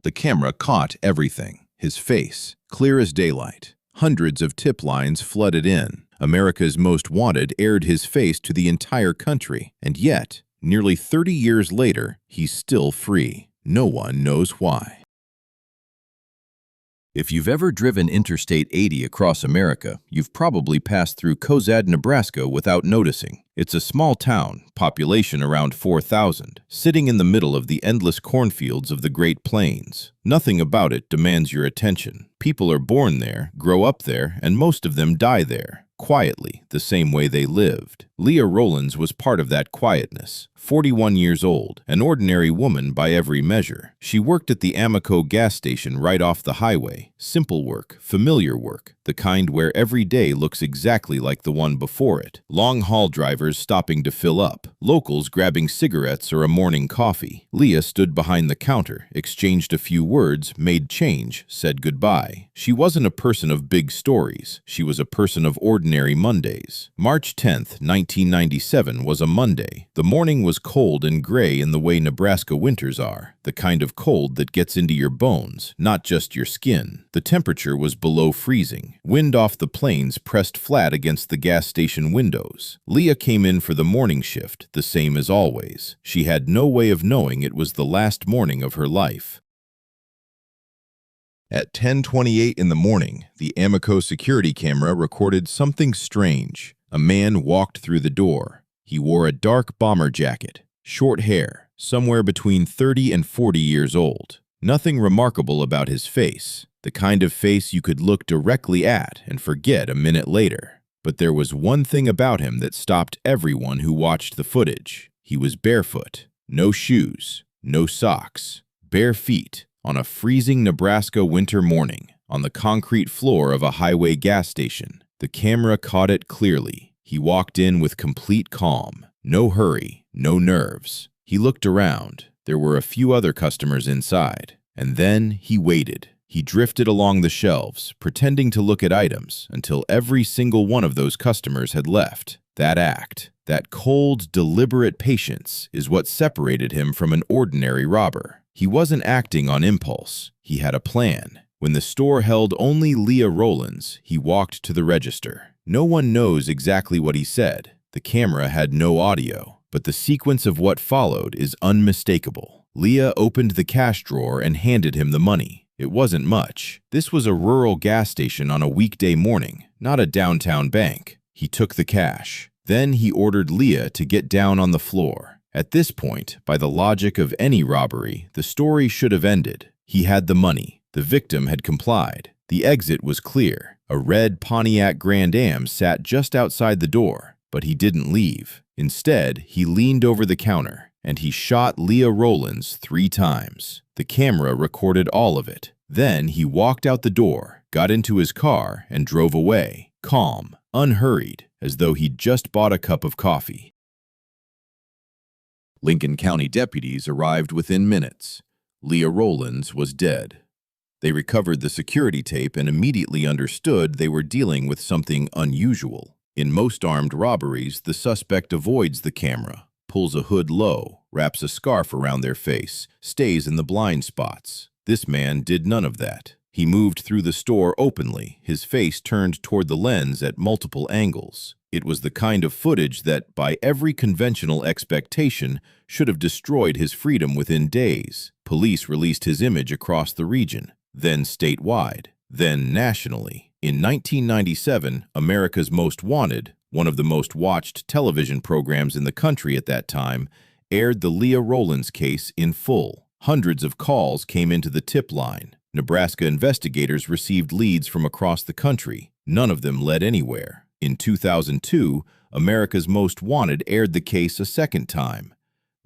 The camera caught everything. His face, clear as daylight. Hundreds of tip lines flooded in. America's Most Wanted aired his face to the entire country. And yet, nearly 30 years later, he's still free. No one knows why. If you've ever driven Interstate 80 across America, you've probably passed through Cozad, Nebraska without noticing. It's a small town, population around 4,000, sitting in the middle of the endless cornfields of the Great Plains. Nothing about it demands your attention. People are born there, grow up there, and most of them die there, quietly, the same way they lived. Leah Rowlands was part of that quietness. 41 years old, an ordinary woman by every measure. She worked at the Amoco gas station right off the highway. Simple work, familiar work, the kind where every day looks exactly like the one before it. Long-haul drivers stopping to fill up, locals grabbing cigarettes or a morning coffee. Leah stood behind the counter, exchanged a few words, made change, said goodbye. She wasn't a person of big stories. She was a person of ordinary Mondays. March 10th, 1997 was a Monday. The morning was cold and gray in the way Nebraska winters are, the kind of cold that gets into your bones, not just your skin. The temperature was below freezing. Wind off the plains pressed flat against the gas station windows. Leah came in for the morning shift, the same as always. She had no way of knowing it was the last morning of her life. At 10:28 in the morning, the Amoco security camera recorded something strange. A man walked through the door. He wore a dark bomber jacket, short hair, somewhere between 30 and 40 years old. Nothing remarkable about his face, the kind of face you could look directly at and forget a minute later. But there was one thing about him that stopped everyone who watched the footage. He was barefoot, no shoes, no socks, bare feet, on a freezing Nebraska winter morning, on the concrete floor of a highway gas station. The camera caught it clearly. He walked in with complete calm, no hurry, no nerves. He looked around. There were a few other customers inside. And then he waited. He drifted along the shelves, pretending to look at items until every single one of those customers had left. That act, that cold, deliberate patience is what separated him from an ordinary robber. He wasn't acting on impulse. He had a plan. When the store held only Leah Rowlands, he walked to the register. No one knows exactly what he said. The camera had no audio, but the sequence of what followed is unmistakable. Leah opened the cash drawer and handed him the money. It wasn't much. This was a rural gas station on a weekday morning, not a downtown bank. He took the cash. Then he ordered Leah to get down on the floor. At this point, by the logic of any robbery, the story should have ended. He had the money. The victim had complied. The exit was clear. A red Pontiac Grand Am sat just outside the door, but he didn't leave. Instead, he leaned over the counter, and he shot Leah Rowlands 3 times. The camera recorded all of it. Then he walked out the door, got into his car, and drove away, calm, unhurried, as though he'd just bought a cup of coffee. Lincoln County deputies arrived within minutes. Leah Rowlands was dead. They recovered the security tape and immediately understood they were dealing with something unusual. In most armed robberies, the suspect avoids the camera, pulls a hood low, wraps a scarf around their face, stays in the blind spots. This man did none of that. He moved through the store openly, his face turned toward the lens at multiple angles. It was the kind of footage that, by every conventional expectation, should have destroyed his freedom within days. Police released his image across the region, then statewide, then nationally. In 1997, America's Most Wanted, one of the most watched television programs in the country at that time, aired the Leah Rowlands case in full. Hundreds of calls came into the tip line. Nebraska investigators received leads from across the country. None of them led anywhere. In 2002, America's Most Wanted aired the case a second time,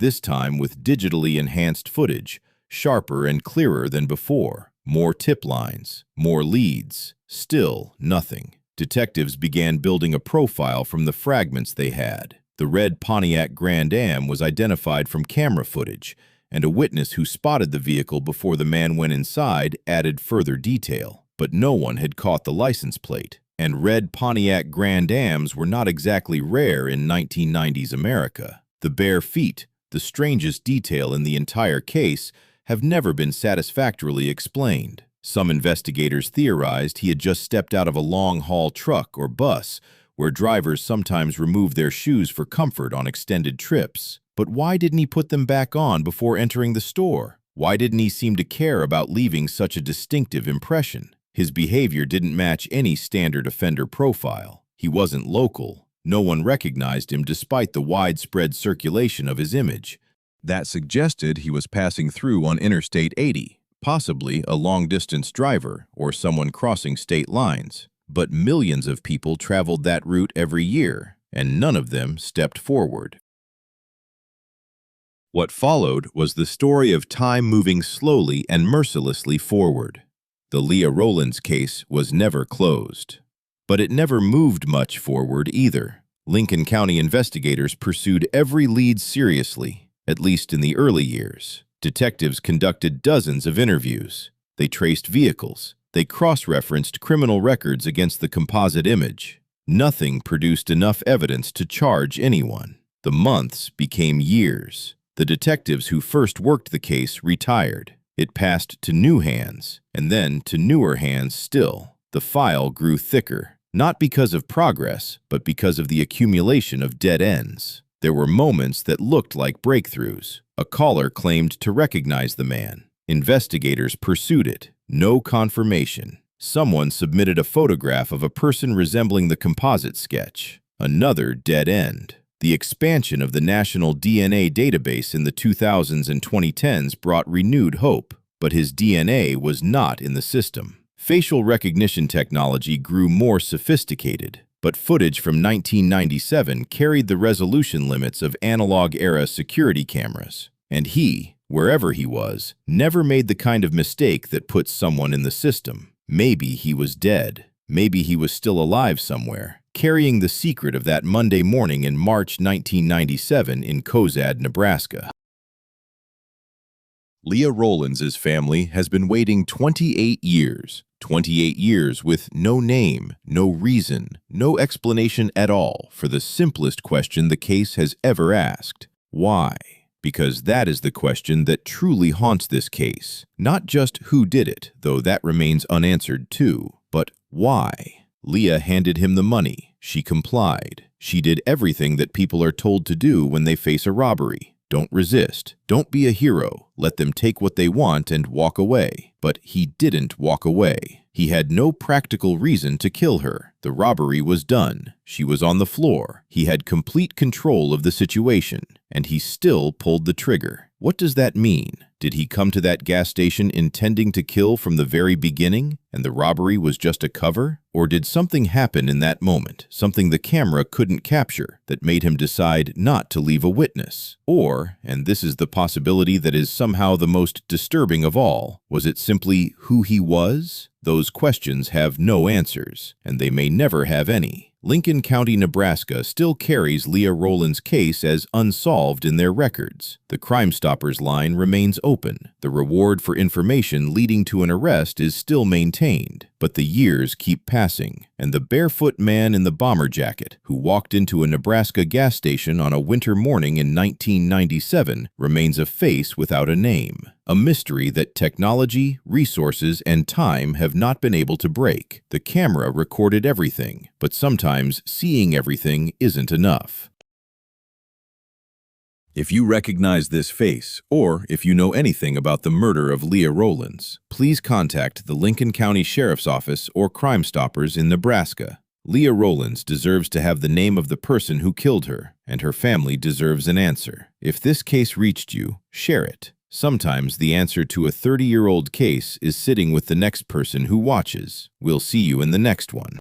this time with digitally enhanced footage, sharper and clearer than before. More tip lines, more leads, still nothing. Detectives began building a profile from the fragments they had. The red Pontiac Grand Am was identified from camera footage, and a witness who spotted the vehicle before the man went inside added further detail. But no one had caught the license plate, and red Pontiac Grand Ams were not exactly rare in 1990s America. The bare feet, the strangest detail in the entire case, have never been satisfactorily explained. Some investigators theorized he had just stepped out of a long-haul truck or bus, where drivers sometimes remove their shoes for comfort on extended trips. But why didn't he put them back on before entering the store? Why didn't he seem to care about leaving such a distinctive impression? His behavior didn't match any standard offender profile. He wasn't local. No one recognized him despite the widespread circulation of his image. That suggested he was passing through on Interstate 80, possibly a long-distance driver or someone crossing state lines. But millions of people traveled that route every year, and none of them stepped forward. What followed was the story of time moving slowly and mercilessly forward. The Leah Rowlands case was never closed. But it never moved much forward either. Lincoln County investigators pursued every lead seriously, at least in the early years. Detectives conducted dozens of interviews. They traced vehicles. They cross-referenced criminal records against the composite image. Nothing produced enough evidence to charge anyone. The months became years. The detectives who first worked the case retired. It passed to new hands, and then to newer hands still. The file grew thicker, not because of progress, but because of the accumulation of dead ends. There were moments that looked like breakthroughs. A caller claimed to recognize the man. Investigators pursued it. No confirmation. Someone submitted a photograph of a person resembling the composite sketch. Another dead end. The expansion of the national DNA database in the 2000s and 2010s brought renewed hope, but his DNA was not in the system. Facial recognition technology grew more sophisticated, but footage from 1997 carried the resolution limits of analog-era security cameras. And he, wherever he was, never made the kind of mistake that puts someone in the system. Maybe he was dead. Maybe he was still alive somewhere, carrying the secret of that Monday morning in March 1997 in Cozad, Nebraska. Leah Rowlands' family has been waiting 28 years. 28 years with no name, no reason, no explanation at all for the simplest question the case has ever asked. Why? Because that is the question that truly haunts this case. Not just who did it, though that remains unanswered too, but why? Leah handed him the money. She complied. She did everything that people are told to do when they face a robbery. Don't resist. Don't be a hero. Let them take what they want and walk away. But he didn't walk away. He had no practical reason to kill her. The robbery was done. She was on the floor. He had complete control of the situation, and he still pulled the trigger. What does that mean? Did he come to that gas station intending to kill from the very beginning, and the robbery was just a cover? Or did something happen in that moment, something the camera couldn't capture, that made him decide not to leave a witness? Or, and this is the possibility that is somehow the most disturbing of all, was it simply who he was? Those questions have no answers, and they may never have any. Lincoln County, Nebraska still carries Leah Rowlands' case as unsolved in their records. The Crime Stoppers line remains open. The reward for information leading to an arrest is still maintained. But the years keep passing, and the barefoot man in the bomber jacket who walked into a Nebraska gas station on a winter morning in 1997 remains a face without a name. A mystery that technology, resources, and time have not been able to break. The camera recorded everything, but sometimes seeing everything isn't enough. If you recognize this face, or if you know anything about the murder of Leah Rowlands, please contact the Lincoln County Sheriff's Office or Crime Stoppers in Nebraska. Leah Rowlands deserves to have the name of the person who killed her, and her family deserves an answer. If this case reached you, share it. Sometimes the answer to a 30-year-old case is sitting with the next person who watches. We'll see you in the next one.